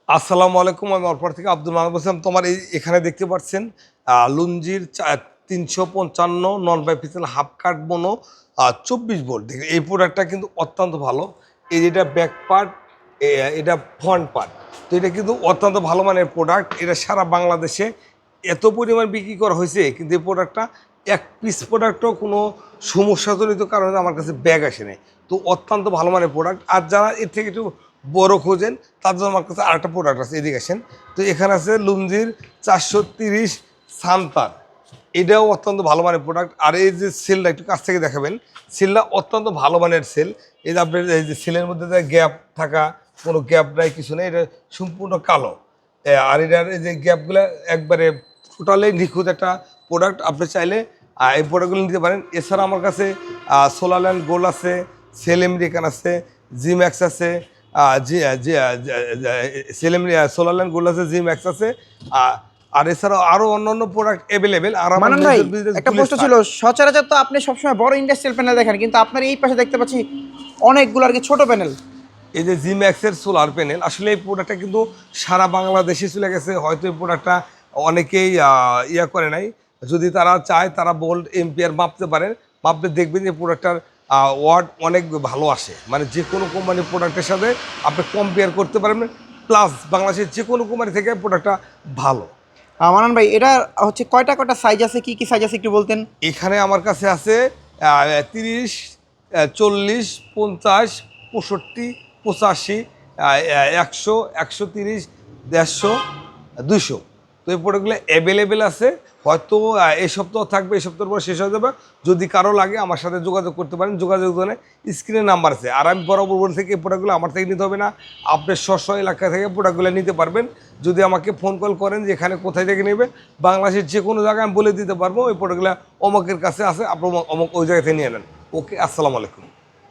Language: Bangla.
আসসালামু আলাইকুম। আমি অরপার থেকে আব্দুল মাহমুদ বলছিলাম। তোমার এখানে দেখতে পাচ্ছেন লুঞ্জির 355 নন বাইফেসিয়াল হাফ কাট বোনো 24 ভোল্ট। দেখে এই প্রোডাক্টটা কিন্তু অত্যন্ত ভালো। এই যেটা ব্যাক পার্ট, এটা ফ্রন্ট পার্ট, তো এটা কিন্তু অত্যন্ত ভালো মানের প্রোডাক্ট। এটা সারা বাংলাদেশে এত পরিমাণ বিক্রি করা হয়েছে, কিন্তু এই প্রোডাক্টটা এক পিস প্রোডাক্টও কোনো সমস্যাজনিত কারণে আমার কাছে ব্যাগ আসে নাই। তো অত্যন্ত ভালো মানের প্রোডাক্ট। আর যারা এর থেকে একটু বড় খোঁজেন তার জন্য আমার কাছে আরেকটা প্রোডাক্ট আছে, এদিকে আসেন। তো এখানে আছে লুঞ্জির 430 সান্তার, এটাও অত্যন্ত ভালো মানের প্রোডাক্ট। আর এই যে সেলটা একটু কাছ থেকে দেখাবেন, সেলটা অত্যন্ত ভালো মানের সেল। এই যে আপনার এই যে সেলের মধ্যে গ্যাপ থাকা, কোনো গ্যাপ নাই, কিছু নেই, এটা সম্পূর্ণ কালো। আর এটার এই যে গ্যাপগুলো একবারে টোটালি নিখুঁত একটা প্রোডাক্ট। আপনি চাইলে এই প্রোডাক্টগুলো নিতে পারেন। এছাড়া আমার কাছে সোলারল্যান্ড গোল্ড আছে, সেল আমেরিকান আছে, জি ম্যাক্স আছে, জি জি সেল সোলারল্যান্ড গোল্ড আছে, জি ম্যাক্স আছে। আর এছাড়াও আরও অন্যান্য প্রোডাক্ট অ্যাভেলেবেল। আর আমার মানান ভাই, একটা প্রশ্ন ছিল। সচরাচর তো আপনি সবসময় বড় ইন্ডাস্ট্রিয়াল প্যানেল দেখেন, কিন্তু আপনার এই পাশে দেখতে পাচ্ছি অনেকগুলো আর কি ছোট প্যানেল। এই যে জি ম্যাক্সের সোলার প্যানেল, আসলে এই প্রোডাক্টটা কিন্তু সারা বাংলাদেশে চলে গেছে। হয়তো এই প্রোডাক্টটা অনেকেই ইয়া করে নাই। যদি তারা চায় তারা বোল্ট এম্পিয়ার মাপতে পারেন, মাপতে দেখবেন যে প্রোডাক্টটার ওয়াট অনেক ভালো আসে। মানে যে কোনো কোম্পানির প্রোডাক্টের সাথে আপনি কম্পেয়ার করতে পারবেন। প্লাস বাংলাদেশের যে কোনো কোম্পানি থেকে প্রোডাক্টটা ভালো। মানান ভাই, এটা হচ্ছে কয়টা কয়টা সাইজ আছে, কি কি সাইজ আছে একটু বলতেন? এখানে আমার কাছে আছে 30, 40, 50, 65, 85, 100, 130, 150, 200। তো এই প্রোডাক্টগুলো অ্যাভেলেবেল আছে। হয়তো এই সপ্তাহ থাকবে, এই সপ্তাহের পর শেষ হয়ে যাবে। যদি কারো লাগে আমার সাথে যোগাযোগ করতে পারেন। যোগাযোগ করে স্ক্রিনে নাম্বার আছে। আর আমি বরাবর বলে থেকে এই প্রোডাক্টগুলো আমার থেকে নিতে হবে না, আপনার স্ব এলাকা থেকে প্রোডাক্টগুলো নিতে পারবেন। যদি আমাকে ফোন কল করেন যে এখানে কোথায় থেকে নেবে, বাংলাদেশের যে কোনো জায়গায় আমি বলে দিতে পারবো ওই প্রোডাক্টগুলো অমকের কাছে আছে, আপনার অমক ওই জায়গা থেকে নিয়ে নেন। ওকে, আসসালামু আলাইকুম।